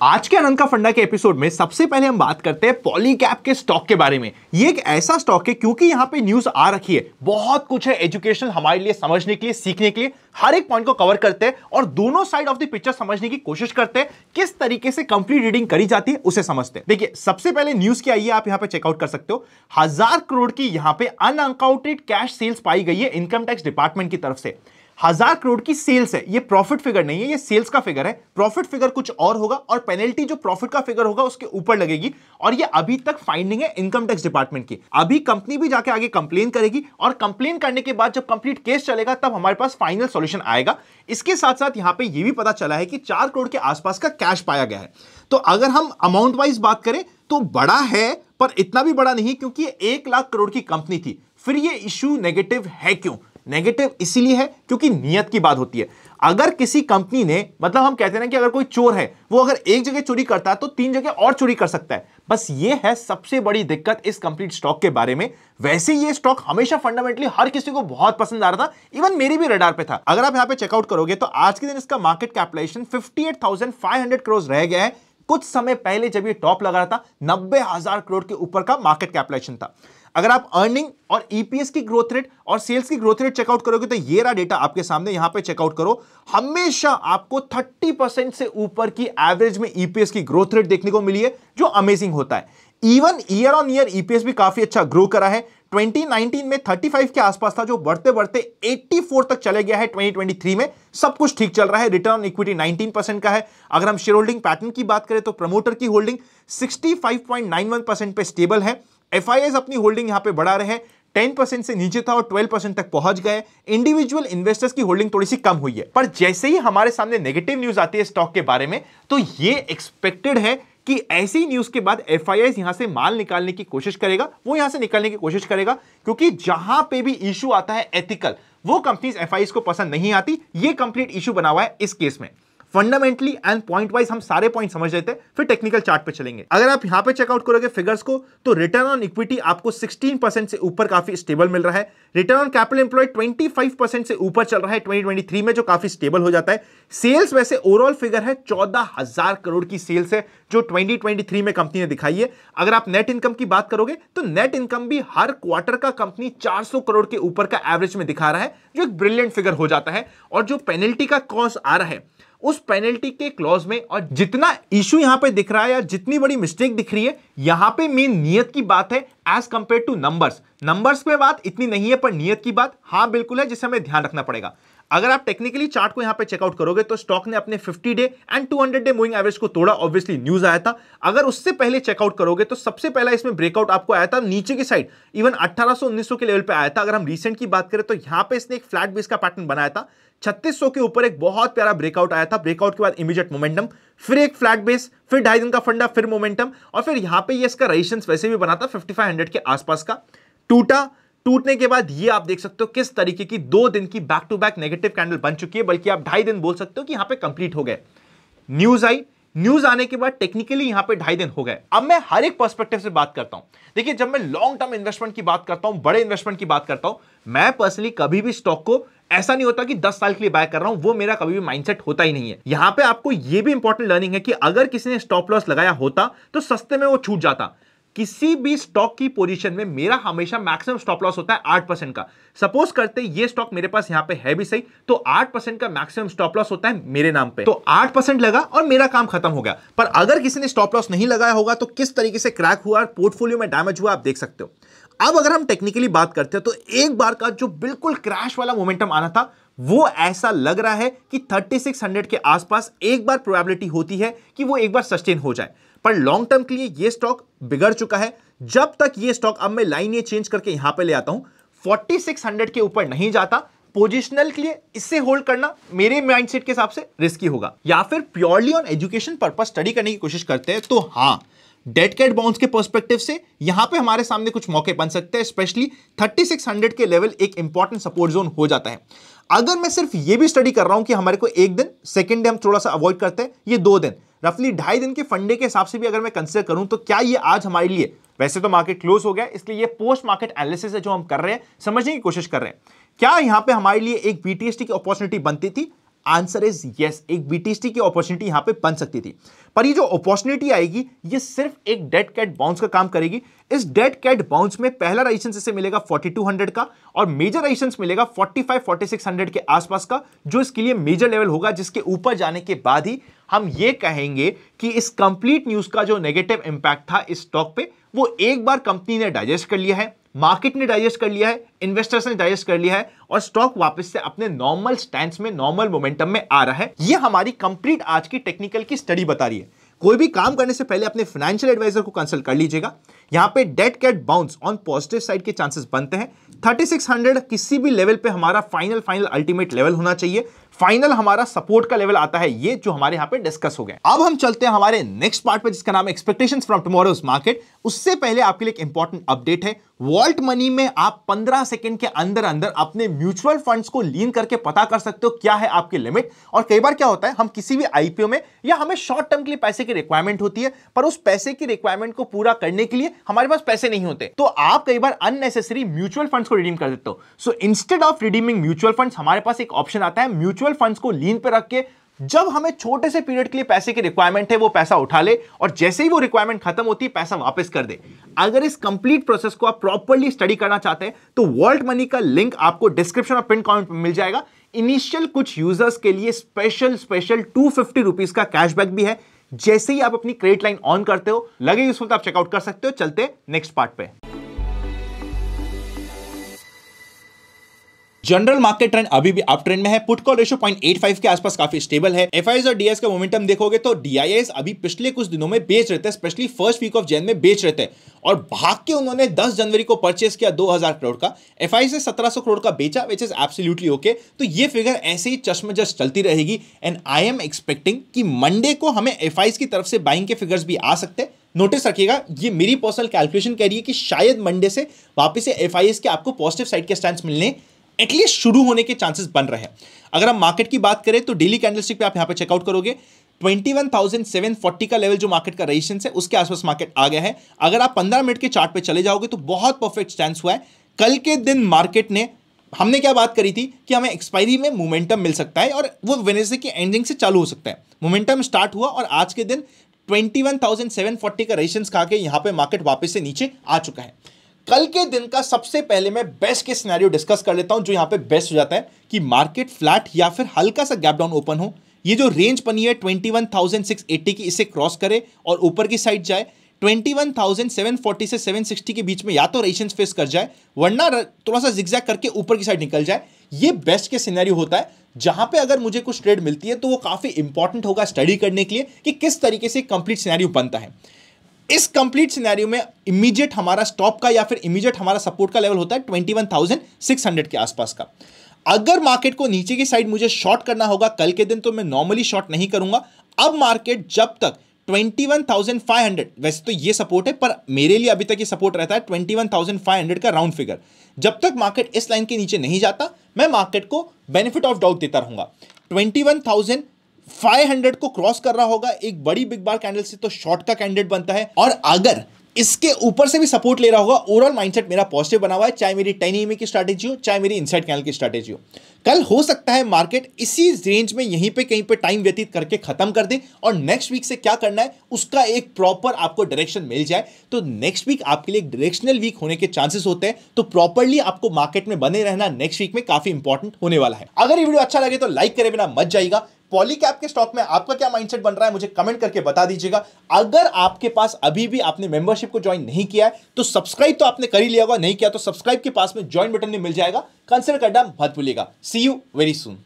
आज के अनंत का फंडा के एपिसोड में सबसे पहले हम बात करते हैं पॉलीकैब के स्टॉक के बारे में। ये एक ऐसा स्टॉक है क्योंकि यहां पे न्यूज आ रखी है, बहुत कुछ है एजुकेशनल हमारे लिए, समझने के लिए, सीखने के लिए, हर एक पॉइंट को कवर करते हैं और दोनों साइड ऑफ द पिक्चर समझने की कोशिश करते हैं। किस तरीके से कंप्लीट रीडिंग करी जाती है उसे समझते हैं। देखिए, सबसे पहले न्यूज क्या है आप यहां पे चेकआउट कर सकते हो। 1000 करोड़ की यहां पे अनअकाउंटेड कैश सेल्स पाई गई है इनकम टैक्स डिपार्टमेंट की तरफ से। 1000 करोड़ की सेल्स है, ये प्रॉफिट फिगर नहीं है, ये सेल्स का फिगर है। प्रॉफिट फिगर कुछ और होगा और पेनल्टी जो प्रॉफिट का फिगर होगा उसके ऊपर लगेगी। और ये अभी तक फाइंडिंग है इनकम टैक्स डिपार्टमेंट की। अभी कंपनी भी जाके आगे कंप्लेन करेगी और कंप्लेन करने के बाद जब कंप्लीट केस चलेगा तब हमारे पास फाइनल सॉल्यूशन आएगा। इसके साथ साथ यहां पे ये भी पता चला है कि 4 करोड़ के आसपास का कैश पाया गया है। तो अगर हम अमाउंट वाइज बात करें तो बड़ा है, पर इतना भी बड़ा नहीं क्योंकि ये 1 लाख करोड़ की कंपनी थी। फिर ये इश्यू नेगेटिव है क्यों? नेगेटिव इसीलिए है क्योंकि नियत की बात होती है। अगर किसी कंपनी ने, मतलब हम कहते हैं ना कि अगर कोई चोर है वो अगर एक जगह चोरी करता है तो 3 जगह और चोरी कर सकता है। बस ये है सबसे बड़ी दिक्कत इस कंप्लीट स्टॉक के बारे में। वैसे ये स्टॉक हमेशा फंडामेंटली हर किसी को बहुत पसंद आ रहा था, इवन मेरी भी रडार पे था। अगर आप यहां पे चेकआउट करोगे तो आज के दिन इसका मार्केट कैपिटलाइजेशन 58,500 करोड़ रह गया है। कुछ समय पहले जब ये टॉप लगा रहा था 90,000 करोड़ के ऊपर का मार्केट कैपिटलाइजेशन था। अगर आप अर्निंग और ईपीएस की ग्रोथ रेट और सेल्स की ग्रोथ रेट चेकआउट करोगे तो ये रहा डेटा आपके सामने, यहां पे चेकआउट करो। हमेशा आपको 30% से ऊपर की एवरेज में ईपीएस की ग्रोथ रेट देखने को मिली है, जो अमेजिंग होता है। Even year on year EPS भी काफी अच्छा ग्रो करा है। 2019 में 35 के आसपास था, जो बढ़ते बढ़ते 84 तक चले गया है 2023 में। सब कुछ ठीक चल रहा है। रिटर्न ऑन इक्विटी 19% का है। अगर हम शेयर होल्डिंग पैटर्न की बात करें तो प्रमोटर की होल्डिंग 65.91% पे स्टेबल है। एफआईआईज अपनी होल्डिंग यहां पे बढ़ा रहे हैं, 10% से नीचे था और 12% तक पहुंच गए। इंडिविजुअल इन्वेस्टर्स की होल्डिंग थोड़ी सी कम हुई है। पर जैसे ही हमारे सामने नेगेटिव न्यूज आती है स्टॉक के बारे में तो ये एक्सपेक्टेड है कि ऐसी न्यूज के बाद एफआईआईज यहां से माल निकालने की कोशिश करेगा, वो यहां से निकालने की कोशिश करेगा, क्योंकि जहां पे भी इशू आता है एथिकल, वो कंपनीज एफआईआईज को पसंद नहीं आती। ये कंप्लीट इशू बना हुआ है इस केस में। फंडामेंटली एंड पॉइंट वाइज हम सारे पॉइंट समझ लेते हैं, फिर टेक्निकल चार्ट पे चलेंगे। अगर आप यहां पे चेकआउट करोगे फिगर्स को तो रिटर्न ऑन इक्विटी आपको 16% से ऊपर काफी स्टेबल मिल रहा है। रिटर्न ऑन कैपिटल एम्प्लॉयड 25% से ऊपर चल रहा है 2023 में, जो काफी स्टेबल हो जाता है। सेल्स वैसे ओवरऑल फिगर है 14,000 करोड़ की सेल्स है जो 2023 में कंपनी ने दिखाई है। अगर आप नेट इनकम की बात करोगे तो नेट इनकम भी हर क्वार्टर का कंपनी 400 करोड़ के ऊपर का एवरेज में दिखा रहा है, जो एक ब्रिलियंट फिगर हो जाता है। और जो पेनल्टी का कॉस्ट आ रहा है उस पेनल्टी के क्लॉज में, और जितना इशू यहां पे दिख रहा है या जितनी बड़ी मिस्टेक दिख रही है, यहां पे मेन नियत की बात है as compare to numbers. Numbers पे बात इतनी नहीं है, पर नियत की बात हां बिल्कुल है, जिसे हमें ध्यान रखना पड़ेगा। अगर आप टेक्निकली चार्ट को यहां पे चेकआउट करोगे तो स्टॉक ने अपने 50 day and 200 day moving average को तोड़ा, ऑब्वियसली न्यूज आया था। अगर उससे पहले चेकआउट करोगे तो सबसे पहला इसमें ब्रेकआउट आपको आया था नीचे की साइड, इवन 1800-1900 के लेवल पे आया था। अगर हम रिसेंट की बात करें तो यहां पे इसने एक फ्लैट बेस का पैटर्न बनाया था। 3600 के ऊपर एक बहुत प्यारा ब्रेकआउट आया था। ब्रेकआउट के बाद इमीडिएट मोमेंटम, फिर एक फ्लैट बेस, फिर 2.5 दिन का फंडा, फिर मोमेंटम, और फिर यहां पे ये इसका रेजिस्टेंस वैसे भी बना था 5500 के आसपास का। टूटने के बाद ये आप देख सकते हो किस तरीके की 2 दिन की back to back negative candle बन चुकी है, बल्कि आप 2.5 दिन बोल सकते हो कि यहां पे कंप्लीट हो गए। न्यूज आई, न्यूज आने के बाद टेक्निकली यहां पे 2.5 दिन हो गए। अब मैं हर एक पर्सपेक्टिव से बात करता हूं। देखिए, जब मैं लॉन्ग टर्म इन्वेस्टमेंट की बात करता हूं, बड़े इन्वेस्टमेंट की बात करता हूं, मैं पर्सनली कभी भी स्टॉक को ऐसा नहीं होता कि 10 साल के लिए बाय कर रहा हूं, वो मेरा कभी भी माइंडसेट होता ही नहीं है। यहां पे आपको यह भी इंपॉर्टेंट लर्निंग है कि अगर किसी ने स्टॉप लॉस लगाया होता तो सस्ते में वो छूट जाता। किसी भी स्टॉक की पोजीशन में मेरा हमेशा मैक्सिमम स्टॉप लॉस होता है 8% का। सपोज करते ये स्टॉक मेरे पास यहां पे है भी सही, तो 8% का मैक्सिमम स्टॉप लॉस होता है मेरे नाम पे। तो 8% लगा और मेरा काम खत्म हो गया। पर अगर किसी ने स्टॉप लॉस नहीं लगाया होगा तो किस तरीके से क्रैक हुआ और पोर्टफोलियो में डैमेज हुआ आप देख सकते हो। अब अगर हम टेक्निकली बात करते हैं तो एक बार का जो बिल्कुल क्रैश वाला मोमेंटम आना था, वो ऐसा लग रहा है कि 3600 के आसपास एक बार प्रोबेबिलिटी होती है कि वो एक बार सस्टेन हो जाए। पर लॉन्ग टर्म के लिए ये स्टॉक बिगड़ चुका है। जब तक ये स्टॉक, अब मैं लाइन ये चेंज करके यहां पे ले आता हूं, 4600 के ऊपर नहीं जाता, पोजिशनल के लिए इससे होल्ड करना मेरे माइंडसेट के हिसाब से रिस्की होगा। या फिर purely on education purpose study करने की कोशिश करते हैं तो हां, डेट कैट बाउंस के पर्सपेक्टिव से यहां पे हमारे सामने कुछ मौके बन सकते हैं। स्पेशली 3600 के लेवल एक इंपॉर्टेंट सपोर्ट जोन हो जाता है। अगर मैं सिर्फ ये भी स्टडी कर रहा हूं कि हमारे को एक दिन, सेकेंड डे हम थोड़ा सा अवॉइड करते हैं, ये 2 दिन, रफली 2.5 दिन के फंडे के हिसाब से भी अगर मैं कंसिडर करूं तो क्या ये आज हमारे लिए, वैसे तो मार्केट क्लोज हो गया इसलिए ये पोस्ट मार्केट एनालिसिस है जो हम कर रहे हैं, समझने की कोशिश कर रहे हैं, क्या यहां पे हमारे लिए एक बीटीएसटी की अपॉर्चुनिटी बनती थी? आंसर इज यस, एक BTC की अपॉर्चुनिटी यहां पे बन सकती थी। पर ये जो अपॉर्चुनिटी आएगी ये सिर्फ एक डेड कैट बाउंस का काम करेगी। इस डेड कैट बाउंस में पहला रेजिस्टेंस इसे मिलेगा 4200 का और मेजर रेजिस्टेंस मिलेगा 4600 के आसपास का, जो इसके लिए मेजर लेवल होगा, जिसके ऊपर जाने के बाद ही हम ये कहेंगे कि इस कंप्लीट न्यूज का जो नेगेटिव इंपैक्ट था इस स्टॉक पे वो एक बार कंपनी ने डाइजेस्ट कर लिया है, मार्केट ने डाइजेस्ट कर लिया है, इन्वेस्टर्स ने डाइजेस्ट कर लिया है और स्टॉक वापस से अपने नॉर्मल स्टैंड्स में, नॉर्मल मोमेंटम में आ रहा है। यह हमारी कंप्लीट आज की टेक्निकल की स्टडी बता रही है। कोई भी काम करने से पहले अपने फाइनेंशियल एडवाइजर को कंसल्ट कर लीजिएगा। यहां पे dead cat bounce on positive side के चांसेस बनते हैं। 3600 किसी भी लेवल पे हमारा फाइनल अल्टीमेट लेवल होना चाहिए। फाइनल हमारा सपोर्ट का लेवल आता है, ये जो हमारे यहां पे डिस्कस हो गया। अब हम चलते हैं हमारे नेक्स्ट पार्ट पे, जिसका नाम है एक्सपेक्टेशंस फ्रॉम टुमारोज मार्केट। उससे पहले आपके लिए एक इंपॉर्टेंट अपडेट है। वॉल्ट मनी में आप 15 सेकंड के अंदर अंदर अपने म्यूचुअल फंड्स को लीन करके पता कर सकते हो क्या है आपकी लिमिट। और कई बार क्या होता है, हम किसी भी आईपीओ में या हमें शॉर्ट टर्म के लिए पैसे की रिक्वायरमेंट होती है, पर उस पैसे की रिक्वायरमेंट को पूरा करने के लिए हमारे पास पैसे नहीं होते, तो आप कई बार अननेसेसरी म्यूचुअल फंड्स को रिडीम कर देते हो। So instead of redeeming mutual funds, हमारे पास एक ऑप्शन आता है म्यूचुअल फंड्स को लीन पे रख के जब हमें छोटे से पीरियड के लिए पैसे की रिक्वायरमेंट है वो पैसा उठा ले और जैसे ही वो रिक्वायरमेंट खत्म होती है पैसा वापस कर दे। अगर इस कंप्लीट प्रोसेस को आप प्रॉपर्ली स्टडी करना चाहते हैं तो वॉल्ट मनी का लिंक आपको डिस्क्रिप्शन और पिन कमेंट में मिल जाएगा। इनिशियल कुछ यूजर्स के लिए स्पेशल 250 रुपीज का कैशबैक भी है। जैसे ही आप अपनी क्रेडिट लाइन ऑन करते हो, लगे यूजफुल तो आप चेकआउट कर सकते हो। चलते नेक्स्ट पार्ट पे। जनरल मार्केट ट्रेंड अभी भी अप ट्रेंड में है। पुट कॉल रेशियो 0.85 के आसपास काफी स्टेबल है। एफआईआईज और डीआईएस का मोमेंटम देखोगे तो डीआईएस अभी पिछले कुछ दिनों में बेच रहे थे, specially first week of Jan में बेच रहे थे और भाग के उन्होंने 10 जनवरी को परचेस किया 2000 करोड़ का। एफआईआईज से 1700 करोड़ का बेचा, विच इज एब्सोल्युटली ओके। तो ये फिगर ऐसे ही चश्मजश चलती रहेगी एंड आई एम एक्सपेक्टिंग कि मंडे को हमें एफआईआईज की तरफ से बाइंग के फिगर्स भी आ सकते हैं। नोटिस रखिएगा, ये मेरी पर्सनल कैलकुलेशन कह रही है कि शायद मंडे से वापस से एफआईआईज के आपको पॉजिटिव साइड के स्टैंड्स मिलने एटलीस्ट शुरू होने के चांसेस बन रहे हैं। अगर हम मार्केट की बात करें तो डेली कैंडलस्टिक पे आप यहां पे चेकआउट करोगे 21,740 का लेवल जो मार्केट का रेजिस्टेंस है उसके आसपास मार्केट आ गया है। अगर आप 15 मिनट के चार्ट पे चले जाओगे तो बहुत परफेक्ट स्टैंड हुआ है। कल के दिन मार्केट ने, हमने क्या बात करी थी कि हमें एक्सपायरी में मोमेंटम मिल सकता है और वो वेडनेसडे की एंडिंग से चालू हो सकता है। मोमेंटम स्टार्ट हुआ और आज के दिन 21,740 का रेजिस्टेंस खा के यहां पे मार्केट वापस से नीचे आ चुका है। कल के दिन का सबसे पहले मैं बेस्ट के सिनेरियो डिस्कस कर लेता हूं, जो यहां पे बेस्ट हो जाता है कि मार्केट फ्लैट या फिर हल्का सा गैप डाउन ओपन हो। ये जो रेंज बनी है 21,680 की, इसे क्रॉस करे और ऊपर की साइड जाए। 21,740 से 760 के बीच में या तो रेजिस्टेंस फेस कर जाए वरना थोड़ा सा जिगजैग करके ऊपर की साइड निकल जाए। ये बेस्ट के सिनेरियो होता है जहां पे अगर मुझे कुछ ट्रेड मिलती है तो वो काफी इंपॉर्टेंट होगा स्टडी करने के लिए कि किस तरीके से कंप्लीट सिनेरियो बनता है। इस कंप्लीट सिनेरियो में इमीडिएट हमारा स्टॉप का या फिर इमीडिएट हमारा सपोर्ट का लेवल होता है 21,600 के आसपास का। अगर मार्केट को नीचे की साइड मुझे शॉर्ट करना होगा कल के दिन तो मैं नॉर्मली शॉर्ट नहीं करूंगा। अब मार्केट जब तक 21,500, वैसे तो ये सपोर्ट है पर मेरे लिए अभी तक ये सपोर्ट रहता है 21,500 का राउंड फिगर। जब तक मार्केट इस लाइन के नीचे नहीं जाता मैं मार्केट को बेनिफिट ऑफ डाउट देता रहूंगा। 21,500 को क्रॉस कर रहा होगा एक बड़ी बिग बार कैंडल से तो शॉर्ट का कैंडिडेट बनता है और अगर इसके ऊपर से भी सपोर्ट ले रहा होगा, ओवरऑल माइंडसेट मेरा पॉजिटिव बना हुआ है, चाहे मेरी 10 EMA की स्ट्रैटेजी हो चाहे मेरी इनसाइड कैंडल की स्ट्रैटेजी हो। कल हो सकता है मार्केट इसी रेंज में यहीं पे कहीं पे टाइम व्यतीत करके खत्म कर दे और नेक्स्ट वीक से क्या करना है उसका एक प्रॉपर आपको डायरेक्शन मिल जाए। तो नेक्स्ट वीक आपके लिए एक डायरेक्शनल वीक होने के चांसेस होते हैं, तो प्रॉपर्ली आपको मार्केट में बने रहना नेक्स्ट वीक में काफी इंपॉर्टेंट होने वाला है। अगर ये वीडियो अच्छा लगे तो लाइक करे बिना मत जाइएगा। पॉलीकैप के स्टॉक में आपका क्या माइंडसेट बन रहा है मुझे कमेंट करके बता दीजिएगा। अगर आपके पास अभी भी आपने मेंबरशिप को ज्वाइन नहीं किया है तो सब्सक्राइब तो आपने कर ही लिया होगा, नहीं किया तो सब्सक्राइब के पास में ज्वाइन बटन में मिल जाएगा, कंसिडर करना मत भूलिएगा। सी यू वेरी सून।